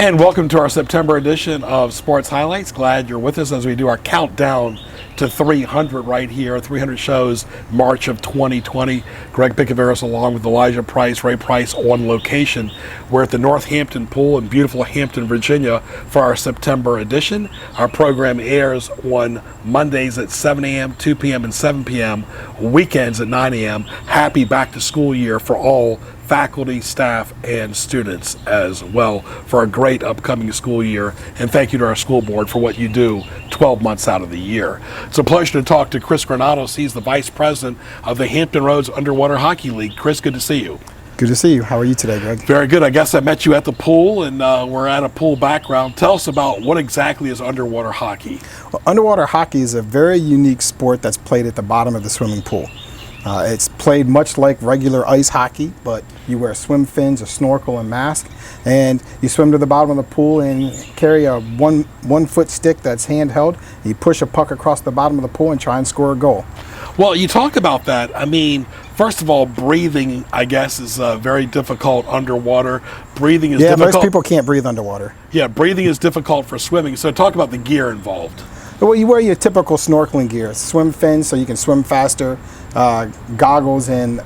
And welcome to our September edition of Sports Highlights. Glad you're with us as we do our countdown to 300 right here, 300 shows, March of 2020. Greg Picaveras along with Elijah Price, Ray Price on location. We're at the Northampton Pool in beautiful Hampton, Virginia for our September edition. Our program airs on Mondays at 7 a.m., 2 p.m., and 7 p.m., weekends at 9 a.m. Happy back to school year for all faculty, staff, and students as well for a great upcoming school year. And thank you to our school board for what you do 12 months out of the year. It's a pleasure to talk to Chris Granados. He's the vice president of the Hampton Roads Underwater Hockey League. Chris, good to see you. Good to see you. How are you today, Greg? Very good. I guess I met you at the pool, and we're at a pool background. Tell us about what exactly is underwater hockey. Well, underwater hockey is a very unique sport that's played at the bottom of the swimming pool. It's played much like regular ice hockey, but you wear swim fins, a snorkel, and mask, and you swim to the bottom of the pool and carry a one foot stick that's handheld. You push a puck across the bottom of the pool and try and score a goal. Well, you talk about that. I mean, first of all, breathing, I guess, is very difficult underwater. Breathing is difficult. Most people can't breathe underwater. Yeah, breathing is difficult for swimming. So talk about the gear involved. Well, you wear your typical snorkeling gear, swim fins so you can swim faster, goggles and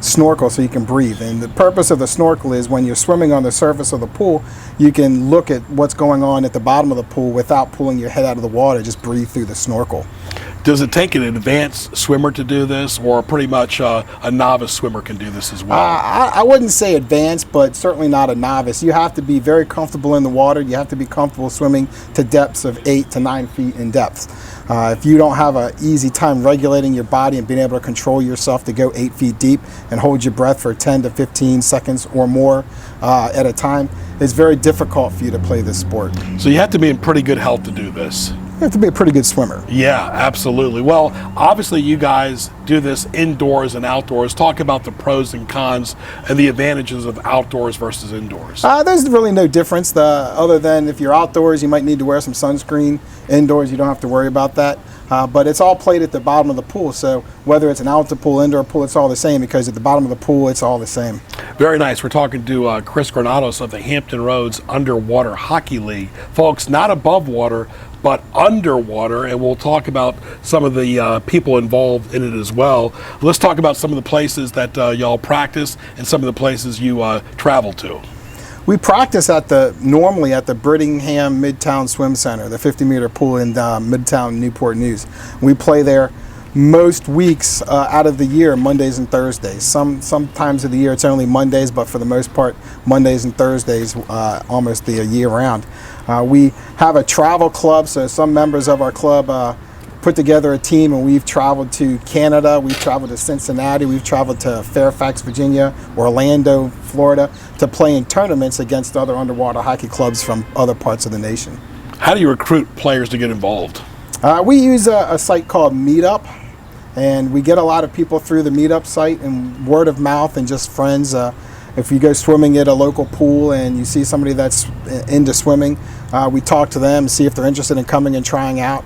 snorkel so you can breathe. And the purpose of the snorkel is when you're swimming on the surface of the pool, you can look at what's going on at the bottom of the pool without pulling your head out of the water, just breathe through the snorkel. Does it take an advanced swimmer to do this, or pretty much a novice swimmer can do this as well? I wouldn't say advanced, but certainly not a novice. You have to be very comfortable in the water. You have to be comfortable swimming to depths of 8 to 9 feet in depth. If you don't have an easy time regulating your body and being able to control yourself to go 8 feet deep and hold your breath for 10 to 15 seconds or more at a time, it's very difficult for you to play this sport. So you have to be in pretty good health to do this. You have to be a pretty good swimmer. Yeah, absolutely. Well, obviously you guys do this indoors and outdoors. Talk about the pros and cons and the advantages of outdoors versus indoors. There's really no difference other than if you're outdoors, you might need to wear some sunscreen. Indoors, you don't have to worry about that. But it's all played at the bottom of the pool. So whether it's an outdoor pool, indoor pool, it's all the same because at the bottom of the pool, it's all the same. Very nice. We're talking to Chris Granados of the Hampton Roads Underwater Hockey League. Folks, not above water, but underwater, and we'll talk about some of the people involved in it as well. Let's talk about some of the places that y'all practice and some of the places you travel to. We practice normally at the Brittingham Midtown Swim Center, the 50-meter pool in Midtown Newport News. We play there most weeks out of the year, Mondays and Thursdays. Some times of the year it's only Mondays, but for the most part, Mondays and Thursdays almost the year round. We have a travel club, so some members of our club put together a team, and we've traveled to Canada, we've traveled to Cincinnati, we've traveled to Fairfax, Virginia, Orlando, Florida, to play in tournaments against other underwater hockey clubs from other parts of the nation. How do you recruit players to get involved? We use a site called Meetup, and we get a lot of people through the Meetup site and word of mouth and just friends. If you go swimming at a local pool and you see somebody that's into swimming, we talk to them, see if they're interested in coming and trying out.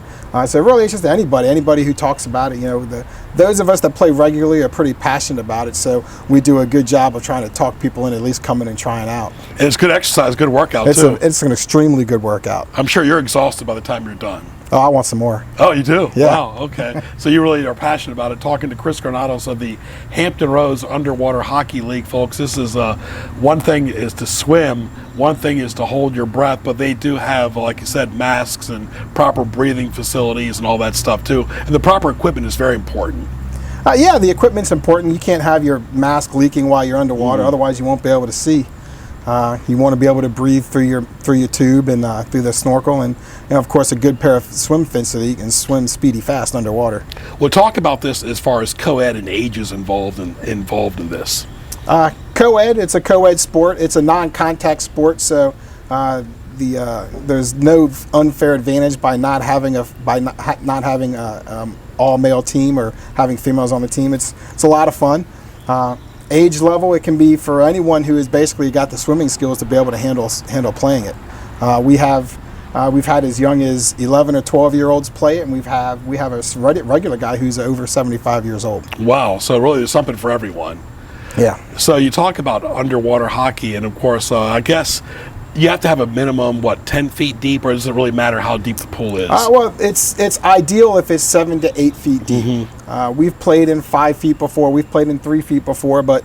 So really, it's just anybody who talks about it. You know, those of us that play regularly are pretty passionate about it, so we do a good job of trying to talk people in at least coming and trying out. And it's good exercise, good workout too. It's an extremely good workout. I'm sure you're exhausted by the time you're done. Oh, I want some more. Oh, you do? Yeah. Wow, okay. So you really are passionate about it. Talking to Chris Granados of the Hampton Roads Underwater Hockey League, folks. This is one thing is to swim, one thing is to hold your breath, but they do have, like you said, masks and proper breathing facilities and all that stuff too. And the proper equipment is very important. Yeah, the equipment's important. You can't have your mask leaking while you're underwater, otherwise you won't be able to see. You want to be able to breathe through your tube and through the snorkel, and of course a good pair of swim fins so that you can swim speedy fast underwater. We'll talk about this as far as co-ed and ages involved in this. Co-ed, it's a co-ed sport. It's a non-contact sport, so there's no unfair advantage by not having not having all male team or having females on the team. It's a lot of fun. Age level, it can be for anyone who has basically got the swimming skills to be able to handle playing it. We've had as young as 11 or 12-year-olds play it, and we have a regular guy who's over 75 years old. Wow. So really there's something for everyone. Yeah. So you talk about underwater hockey, and of course, I guess you have to have a minimum, 10 feet deep, or does it really matter how deep the pool is? Well, it's ideal if it's 7 to 8 feet deep. We've played in 5 feet before. We've played in 3 feet before, but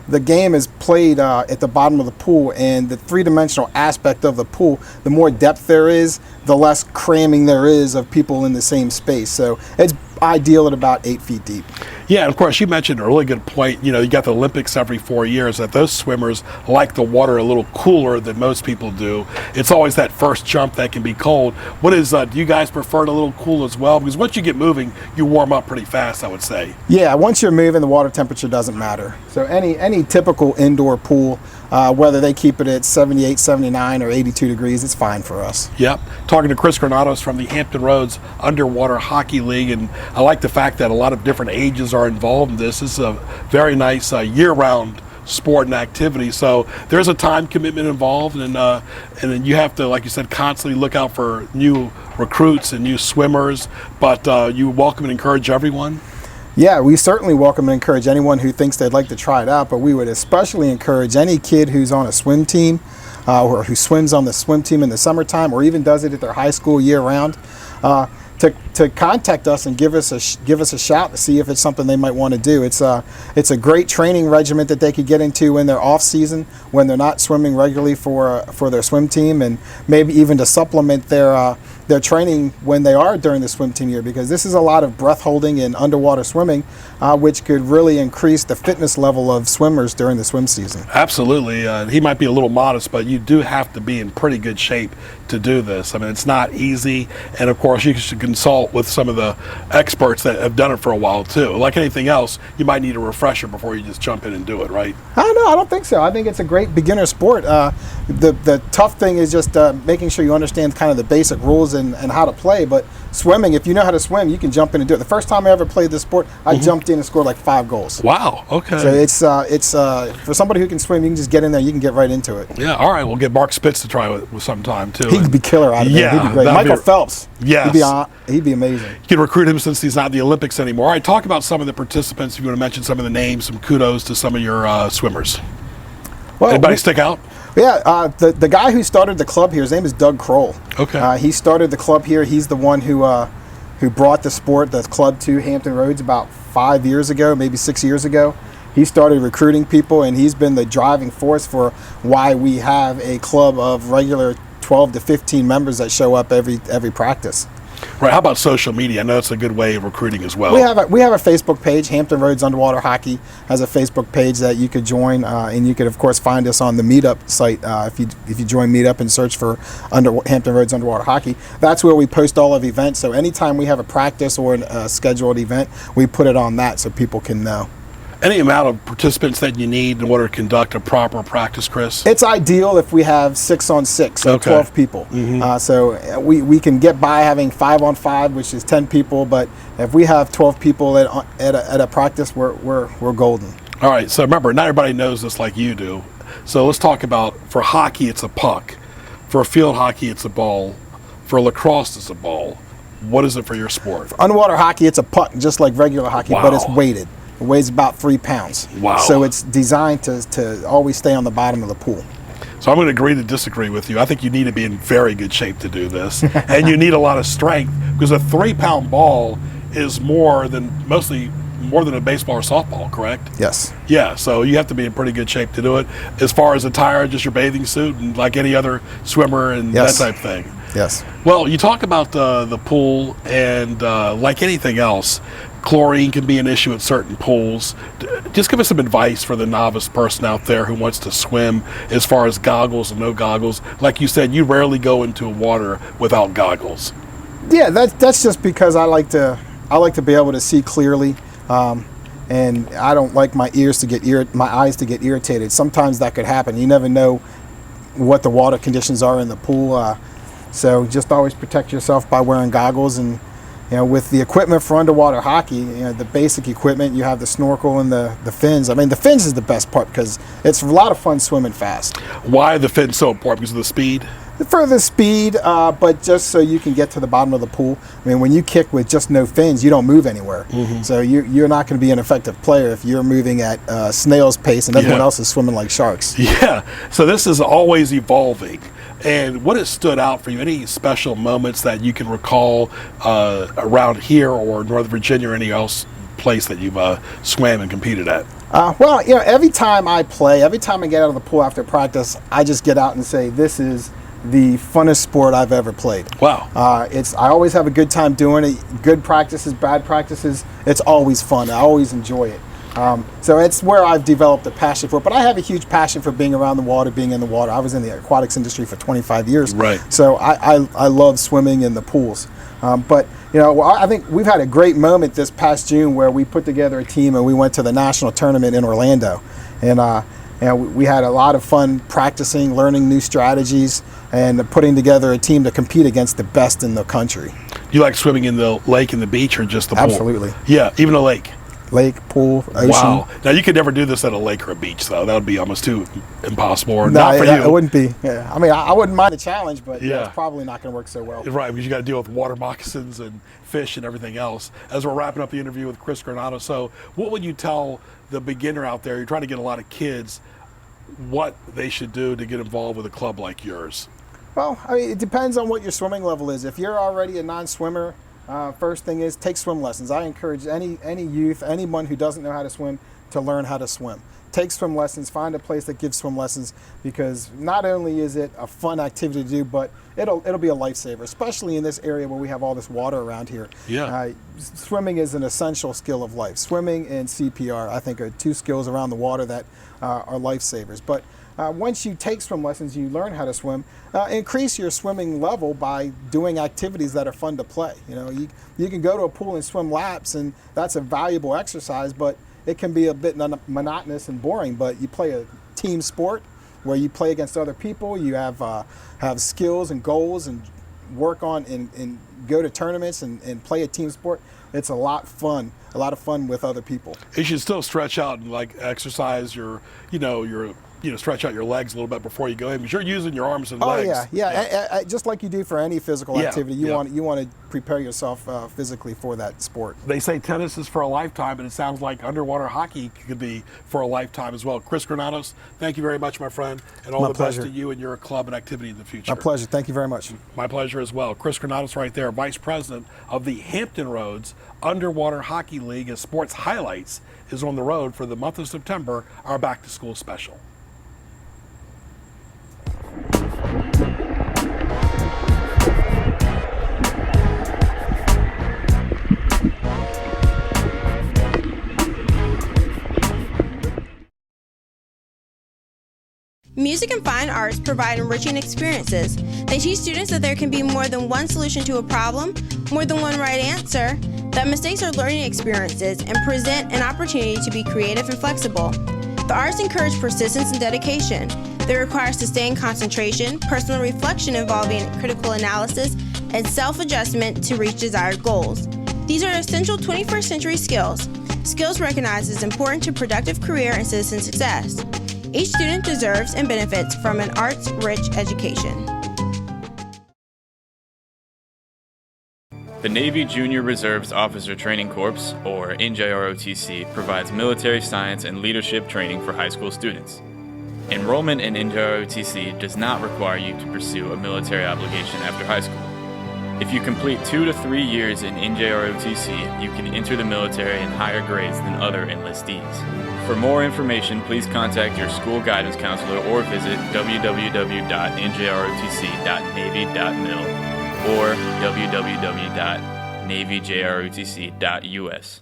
the game is played at the bottom of the pool, and the three-dimensional aspect of the pool, the more depth there is, the less cramming there is of people in the same space. So it's ideal at about 8 feet deep. Yeah, and of course, you mentioned a really good point. You know, you got the Olympics every 4 years, that those swimmers like the water a little cooler than most people do. It's always that first jump that can be cold. What is, do you guys prefer it a little cool as well? Because once you get moving, you warm up pretty fast, I would say. Yeah, once you're moving, the water temperature doesn't matter. So any typical indoor pool, whether they keep it at 78, 79, or 82 degrees, it's fine for us. Yep. Talking to Chris Granados from the Hampton Roads Underwater Hockey League, and I like the fact that a lot of different ages are involved in this. This is a very nice year-round sport and activity. So there's a time commitment involved, and then you have to, like you said, constantly look out for new recruits and new swimmers. But you welcome and encourage everyone. Yeah, we certainly welcome and encourage anyone who thinks they'd like to try it out, but we would especially encourage any kid who's on a swim team or who swims on the swim team in the summertime, or even does it at their high school year-round, to contact us and give us a shout to see if it's something they might want to do. It's a great training regimen that they could get into in their off season when they're not swimming regularly for their swim team, and maybe even to supplement their training when they are during the swim team year, because this is a lot of breath holding and underwater swimming, which could really increase the fitness level of swimmers during the swim season. Absolutely. He might be a little modest, but you do have to be in pretty good shape to do this. I mean, it's not easy, and of course you should consult with some of the experts that have done it for a while too. Like anything else, you might need a refresher before you just jump in and do it, right? I don't think so. I think it's a great beginner sport. The tough thing is just making sure you understand kind of the basic rules and how to play. But swimming, if you know how to swim, you can jump in and do it. The first time I ever played this sport, I jumped in and scored like 5 goals. Wow. Okay. So it's for somebody who can swim, you can just get in there, you can get right into it. Yeah. All right. We'll get Mark Spitz to try with sometime too. He'd be killer out of it. Yeah, He'd be great. Michael Phelps. Yes. He'd be amazing. You can recruit him since he's not in the Olympics anymore. All right. Talk about some of the participants. If you want to mention some of the names, some kudos to some of your swimmers. Well, Anybody stick out? Yeah, the guy who started the club here, his name is Doug Kroll. Okay. He started the club here. He's the one who brought the club to Hampton Roads about 5 years ago, maybe 6 years ago. He started recruiting people, and he's been the driving force for why we have a club of regular 12 to 15 members that show up every practice. Right. How about social media? I know it's a good way of recruiting as well. We have a Facebook page. Hampton Roads Underwater Hockey has a Facebook page that you could join, and you could of course find us on the Meetup site. If you join Meetup and search for Hampton Roads Underwater Hockey, that's where we post all of events. So anytime we have a practice or a scheduled event, we put it on that so people can know. Any amount of participants that you need in order to conduct a proper practice, Chris? It's ideal if we have 6-on-6, so Okay. 12 people. So we can get by having 5-on-5, which is 10 people. But if we have 12 people at a practice, we're golden. All right. So remember, not everybody knows this like you do. So let's talk about, for hockey, it's a puck. For field hockey, it's a ball. For lacrosse, it's a ball. What is it for your sport? Underwater hockey, it's a puck, just like regular hockey, but it's weighted. It weighs about 3 pounds. Wow. So it's designed to always stay on the bottom of the pool. So I'm going to agree to disagree with you. I think you need to be in very good shape to do this. And you need a lot of strength, because a 3-pound ball is more than a baseball or softball, correct? Yes. Yeah, so you have to be in pretty good shape to do it. As far as attire, just your bathing suit and like any other swimmer and Yes. that type of thing. Yes. Well, you talk about the pool, and like anything else, chlorine can be an issue at certain pools. Just give us some advice for the novice person out there who wants to swim, as far as goggles and no goggles. Like you said, you rarely go into water without goggles. Yeah, that's just because I like to be able to see clearly, and I don't like my eyes to get irritated. Sometimes that could happen. You never know what the water conditions are in the pool. So just always protect yourself by wearing goggles. And with the equipment for underwater hockey, the basic equipment, you have the snorkel and the fins. I mean, the fins is the best part because it's a lot of fun swimming fast. Why are the fins so important? Because of the speed? For the speed, but just so you can get to the bottom of the pool. I mean, when you kick with just no fins, you don't move anywhere. Mm-hmm. So you're not going to be an effective player if you're moving at snail's pace and everyone else is swimming like sharks. Yeah. So this is always evolving. And what has stood out for you? Any special moments that you can recall around here or Northern Virginia or any else place that you've swam and competed at? Well, every time I play, every time I get out of the pool after practice, I just get out and say, this is the funnest sport I've ever played. Wow. I always have a good time doing it. Good practices, bad practices. It's always fun. I always enjoy it. So it's where I've developed a passion for it. But I have a huge passion for being around the water, being in the water. I was in the aquatics industry for 25 years. Right. So I love swimming in the pools. But I think we've had a great moment this past June where we put together a team and we went to the national tournament in Orlando. And we had a lot of fun practicing, learning new strategies, and putting together a team to compete against the best in the country. You like swimming in the lake and the beach or just the pool? Absolutely. Yeah, even a lake. Lake, pool, ocean. Wow. Now, you could never do this at a lake or a beach, though. That would be almost too impossible. Or no, not for you. It wouldn't be. Yeah. I mean, I wouldn't mind a challenge, but yeah, it's probably not going to work so well. Right, because you got to deal with water moccasins and fish and everything else. As we're wrapping up the interview with Chris Granato, so what would you tell the beginner out there? You're trying to get a lot of kids what they should do to get involved with a club like yours. Well, I mean, it depends on what your swimming level is. If you're already a non-swimmer, first thing is take swim lessons. I encourage any youth, anyone who doesn't know how to swim, to learn how to swim. Take swim lessons, find a place that gives swim lessons, because not only is it a fun activity to do, but it'll be a lifesaver, especially in this area where we have all this water around here. Yeah. Swimming is an essential skill of life. Swimming and CPR, I think, are two skills around the water that are lifesavers. But once you take swim lessons, you learn how to swim, increase your swimming level by doing activities that are fun to play. You can go to a pool and swim laps, and that's a valuable exercise, but it can be a bit monotonous and boring. But you play a team sport where you play against other people, you have skills and goals and work on and go to tournaments and play a team sport. It's a lot of fun with other people. You should still stretch out and exercise your stretch out your legs a little bit before you go in, because you're using your arms and legs. Yeah. Just like you do for any physical activity, you want to prepare yourself physically for that sport. They say tennis is for a lifetime, and it sounds like underwater hockey could be for a lifetime as well. Chris Granatos, thank you very much, my friend, and all the best to you and your club and activity in the future. My pleasure. Thank you very much. My pleasure as well. Chris Granatos right there, Vice President of the Hampton Roads Underwater Hockey League, as Sports Highlights is on the road for the month of September, our back-to-school special. Music and fine arts provide enriching experiences. They teach students that there can be more than one solution to a problem, more than one right answer, that mistakes are learning experiences and present an opportunity to be creative and flexible. The arts encourage persistence and dedication. They require sustained concentration, personal reflection involving critical analysis, and self-adjustment to reach desired goals. These are essential 21st century skills recognized as important to productive career and citizen success. Each student deserves and benefits from an arts-rich education. The Navy Junior Reserves Officer Training Corps, or NJROTC, provides military science and leadership training for high school students. Enrollment in NJROTC does not require you to pursue a military obligation after high school. If you complete 2 to 3 years in NJROTC, you can enter the military in higher grades than other enlistees. For more information, please contact your school guidance counselor or visit www.njrotc.navy.mil or www.navyjrotc.us.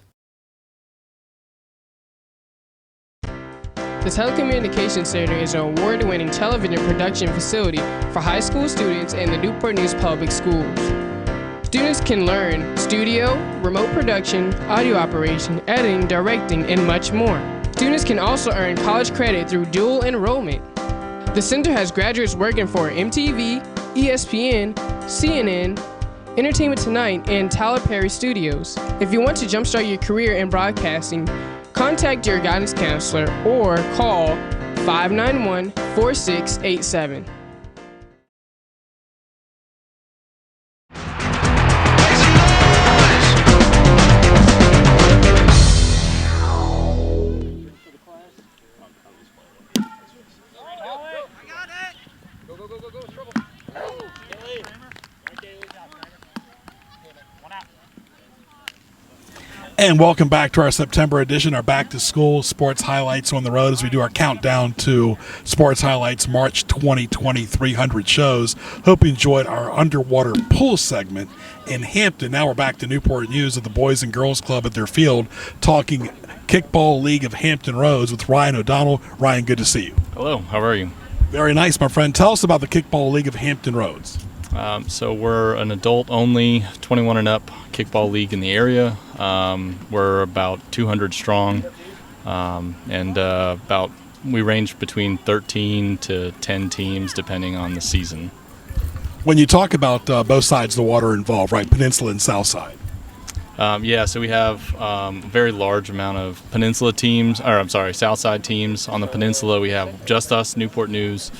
The Telecommunications Center is an award-winning television production facility for high school students in the Newport News Public Schools. Students can learn studio, remote production, audio operation, editing, directing, and much more. Students can also earn college credit through dual enrollment. The center has graduates working for MTV, ESPN, CNN, Entertainment Tonight, and Tyler Perry Studios. If you want to jumpstart your career in broadcasting, contact your guidance counselor or call 591-4687. And welcome back to our September edition, our back to school sports highlights on the road as we do our countdown to Sports Highlights March 2020 300 shows. Hope you enjoyed our underwater pool segment in Hampton. Now we're back to Newport News at the Boys and Girls Club at their field, talking Kickball League of Hampton Roads with Ryan O'Donnell. Ryan, good to see you. Hello, how are you? Very nice, my friend. Tell us about the Kickball League of Hampton Roads. So we're an adult-only, 21 and up kickball league in the area. We're about 200 strong, and we range between 13 to 10 teams depending on the season. When you talk about both sides of the water involved, right, Peninsula and South Side. So we have a very large amount of South Side teams. On the Peninsula, we have just us, Newport News.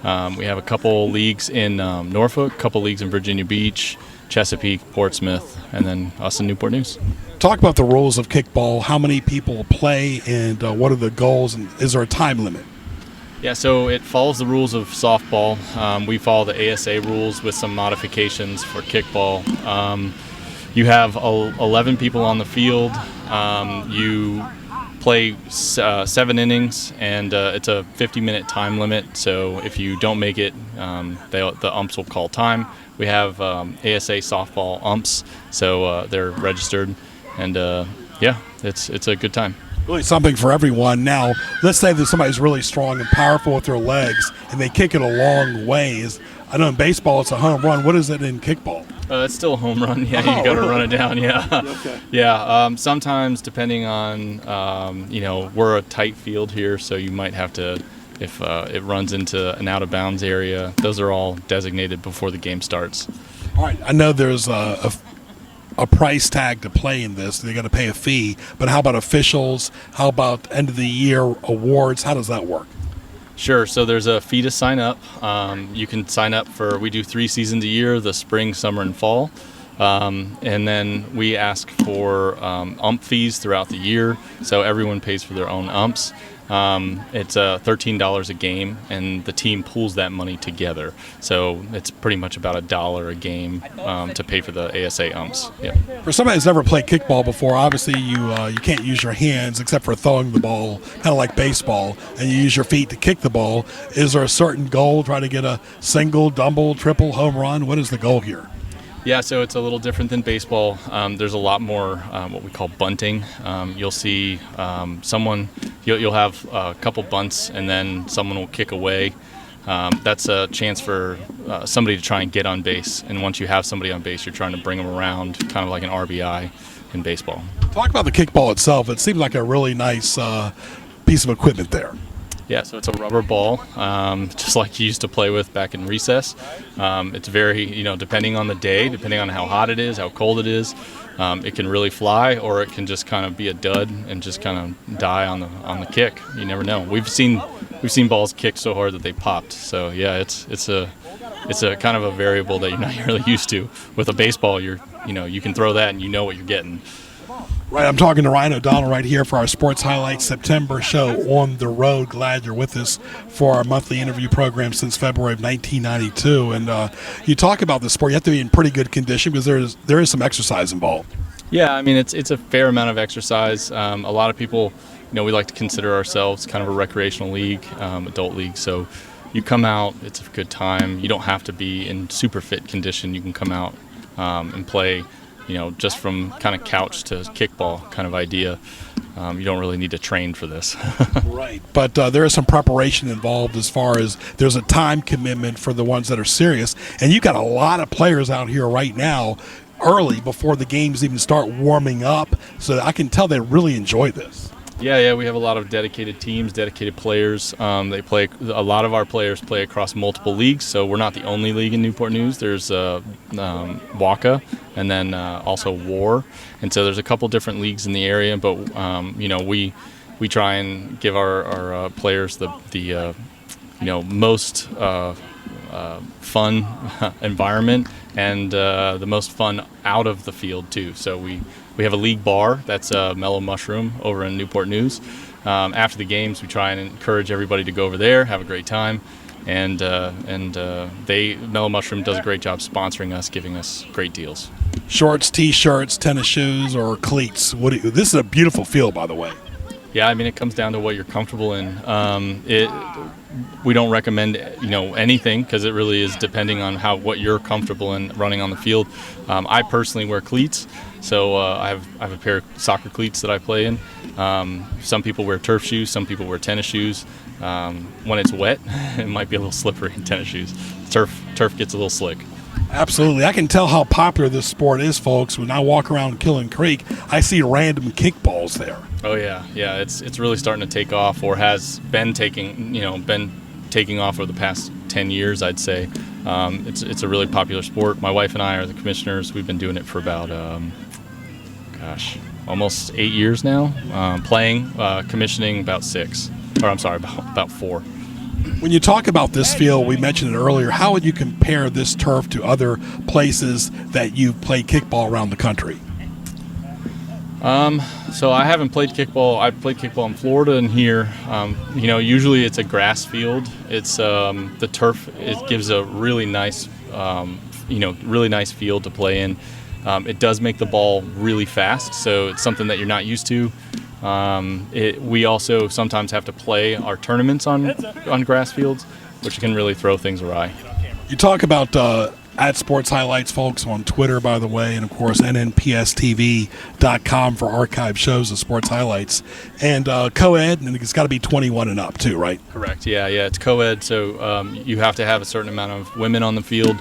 We have a couple leagues in Norfolk, a couple leagues in Virginia Beach, Chesapeake, Portsmouth, and then us in Newport News. Talk about the rules of kickball, how many people play, and what are the goals, and is there a time limit? Yeah, so it follows the rules of softball. We follow the ASA rules with some modifications for kickball. You have 11 people on the field. You play 7 innings, and it's a 50-minute time limit. So if you don't make it, the umps will call time. We have ASA softball umps, so they're registered, and it's a good time. Really something for everyone. Now, let's say that somebody's really strong and powerful with their legs, and they kick it a long ways. I know in baseball it's a home run. What is it in kickball? It's still a home run. Yeah, you got to run it down. Yeah, Okay. Yeah. Sometimes, depending on, we're a tight field here, so you might have to, if it runs into an out of bounds area. Those are all designated before the game starts. All right. I know there's a price tag to play in this. They're going to pay a fee. But how about officials? How about end of the year awards? How does that work? Sure. So there's a fee to sign up. You can sign up we do 3 seasons a year, the spring, summer, and fall. And then we ask for ump fees throughout the year. So everyone pays for their own umps. It's $13 a game, and the team pools that money together. So it's pretty much about $1 a game to pay for the ASA umps. Yeah. For somebody who's never played kickball before, obviously you can't use your hands except for throwing the ball, kind of like baseball, and you use your feet to kick the ball. Is there a certain goal, try to get a single, double, triple, home run? What is the goal here? Yeah, so it's a little different than baseball. There's a lot more what we call bunting. You'll see you'll have a couple bunts, and then someone will kick away. That's a chance for somebody to try and get on base. And once you have somebody on base, you're trying to bring them around, kind of like an RBI in baseball. Talk about the kickball itself. It seems like a really nice piece of equipment there. Yeah, so it's a rubber ball, just like you used to play with back in recess. It's very, depending on the day, depending on how hot it is, how cold it is, it can really fly, or it can just kind of be a dud and just kind of die on the kick. You never know. We've seen balls kick so hard that they popped. So yeah, it's a kind of a variable that you're not really used to. With a baseball, you can throw that and you know what you're getting. Right, I'm talking to Ryan O'Donnell right here for our Sports Highlights September show on the road. Glad you're with us for our monthly interview program since February of 1992. And you talk about the sport, you have to be in pretty good condition because there is some exercise involved. Yeah, I mean, it's a fair amount of exercise. A lot of people, we like to consider ourselves kind of a recreational league, adult league. So you come out, it's a good time. You don't have to be in super fit condition. You can come out and play, just from kind of couch to kickball kind of idea. You don't really need to train for this. Right, but there is some preparation involved as far as there's a time commitment for the ones that are serious. And you got a lot of players out here right now early before the games even start warming up. So I can tell they really enjoy this. Yeah, we have a lot of dedicated teams, dedicated players. They play. A lot of our players play across multiple leagues, so we're not the only league in Newport News. There's WACA, and then also WAR, and so there's a couple different leagues in the area. But we try and give our players the most fun environment and the most fun out of the field too. So we have a league bar that's Mellow Mushroom over in Newport News. After the games, we try and encourage everybody to go over there, have a great time, and Mellow Mushroom does a great job sponsoring us, giving us great deals. Shorts, T-shirts, tennis shoes, or cleats. This is a beautiful field, by the way. Yeah, I mean, it comes down to what you're comfortable in. We don't recommend anything because it really is depending on what you're comfortable in running on the field. I personally wear cleats, so I have a pair of soccer cleats that I play in. Some people wear turf shoes, some people wear tennis shoes. When it's wet, it might be a little slippery in tennis shoes. Turf gets a little slick. Absolutely. I can tell how popular this sport is, folks. When I walk around Killen Creek, I see random kickballs there. Oh yeah, it's really starting to take off, or has been taking off over the past 10 years, I'd say. It's a really popular sport. My wife and I are the commissioners. We've been doing it for about almost 8 years now. Playing, commissioning about 6, or I'm sorry, about 4. When you talk about this field, we mentioned it earlier, how would you compare this turf to other places that you've played kickball around the country? So I haven't played kickball. I've played kickball in Florida and here. Usually it's a grass field. It's the turf. It gives a really nice, really nice field to play in. It does make the ball really fast, so it's something that you're not used to. We also sometimes have to play our tournaments on grass fields, which can really throw things awry. You talk about at Sports Highlights, folks, on Twitter, by the way, and of course nnpstv.com for archive shows of Sports Highlights, and co-ed, and it's got to be 21 and up too, right? Correct. Yeah, it's co-ed, so you have to have a certain amount of women on the field,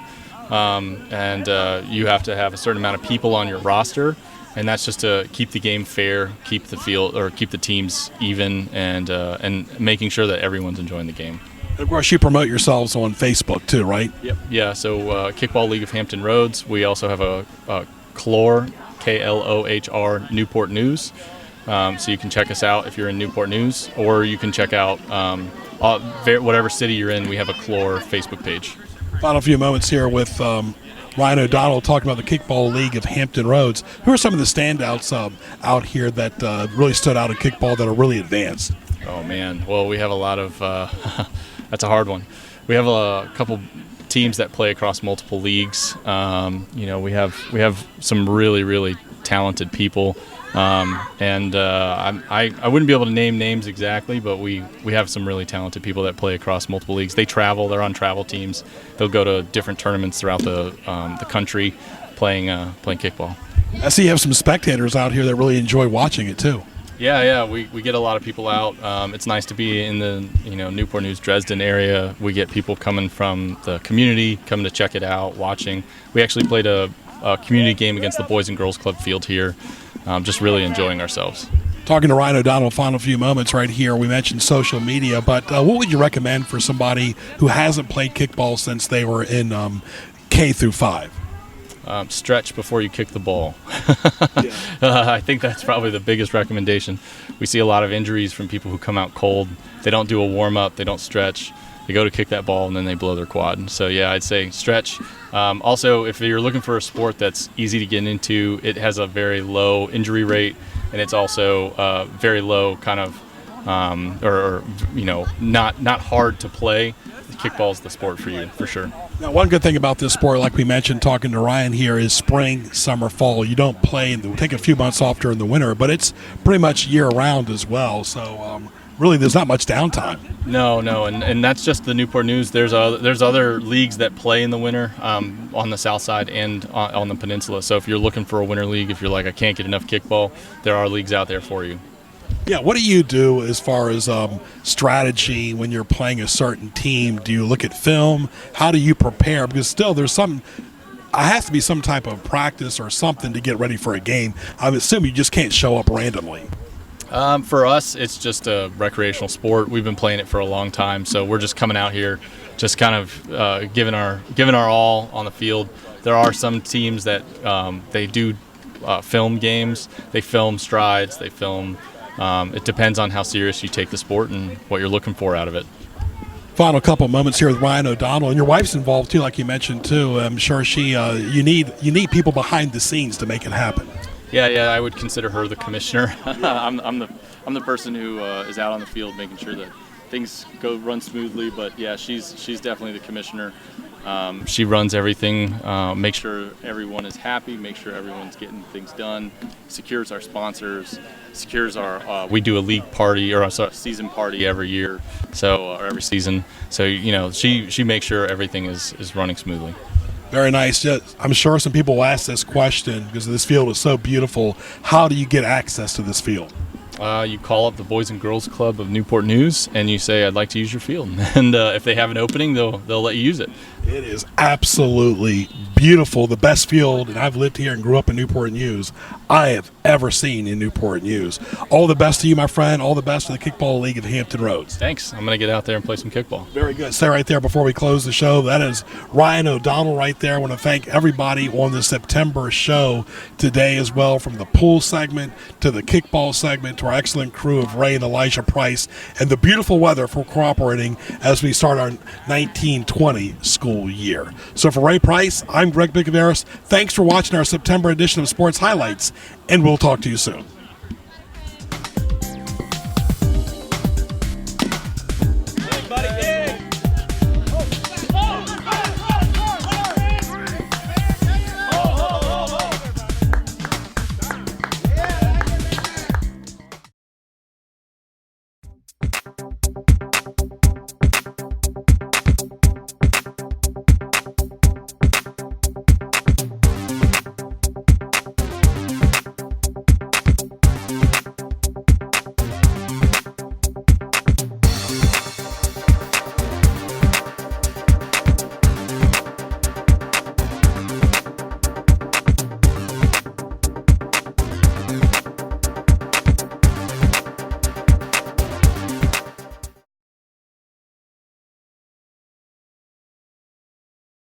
and you have to have a certain amount of people on your roster. And that's just to keep the game fair, keep the field or keep the teams even, and making sure that everyone's enjoying the game. Of course, you promote yourselves on Facebook too, right? Yep. Yeah. So Kickball League of Hampton Roads. We also have a KLOHR, KLOHR Newport News. So you can check us out if you're in Newport News, or you can check out whatever city you're in. We have a KLOHR Facebook page. Final few moments here with Ryan O'Donnell talking about the Kickball League of Hampton Roads. Who are some of the standouts out here that really stood out in kickball that are really advanced? Oh man, well we have a lot of. That's a hard one. We have a couple teams that play across multiple leagues. We have some really talented people, and I wouldn't be able to name names exactly, but we have some really talented people that play across multiple leagues. They travel. They're on travel teams. They'll go to different tournaments throughout the country playing kickball. I see you have some spectators out here that really enjoy watching it too. Yeah, we get a lot of people out. It's nice to be in the Newport News, Dresden area. We get people coming from the community, coming to check it out, watching. We actually played a community game against the Boys and Girls Club field here, just really enjoying ourselves. Talking to Ryan O'Donnell, final few moments right here. We mentioned social media, but what would you recommend for somebody who hasn't played kickball since they were in K through 5? Stretch before you kick the ball. I think that's probably the biggest recommendation. We see a lot of injuries from people who come out cold. They don't do a warm-up, they don't stretch. They go to kick that ball and then they blow their quad. So yeah, I'd say stretch. Also, if you're looking for a sport that's easy to get into, it has a very low injury rate, and it's also very low kind of, not hard to play. Kickball's the sport for you, for sure. Now, one good thing about this sport, like we mentioned talking to Ryan here, is spring, summer, fall. You don't play and take a few months off during the winter, but it's pretty much year-round as well. So really, there's not much downtime. No, and that's just the Newport News. There's other leagues that play in the winter on the south side and on the peninsula. So if you're looking for a winter league, if you're like, I can't get enough kickball, there are leagues out there for you. Yeah, what do you do as far as strategy when you're playing a certain team? Do you look at film? How do you prepare? Because still I have to be some type of practice or something to get ready for a game. I'm assuming you just can't show up randomly. For us, it's just a recreational sport. We've been playing it for a long time, so we're just coming out here, just kind of giving our all on the field. There are some teams that they do film games, they film strides, they film. It depends on how serious you take the sport and what you're looking for out of it. Final couple moments here with Ryan O'Donnell, and your wife's involved too, like you mentioned too. I'm sure you need people behind the scenes to make it happen. Yeah, I would consider her the commissioner. I'm the person who is out on the field making sure that things run smoothly. But yeah, she's definitely the commissioner. She runs everything, make sure everyone is happy, make sure everyone's getting things done, secures our sponsors, secures our. We do a league party or a season party every year, or every season. So she makes sure everything is running smoothly. Very nice. Yeah, I'm sure some people will ask this question because this field is so beautiful. How do you get access to this field? You call up the Boys and Girls Club of Newport News and you say, "I'd like to use your field," and if they have an opening, they'll let you use it. It is absolutely beautiful. The best field, and I've lived here and grew up in Newport News, I have ever seen in Newport News. All the best to you, my friend. All the best to the Kickball League of Hampton Roads. Thanks. I'm going to get out there and play some kickball. Very good. Stay right there before we close the show. That is Ryan O'Donnell right there. I want to thank everybody on the September show today as well, from the pool segment to the kickball segment to our excellent crew of Ray and Elijah Price and the beautiful weather for cooperating as we start our 1920 school year. So for Ray Price, I'm Greg Bicaveras. Thanks for watching our September edition of Sports Highlights, and we'll talk to you soon.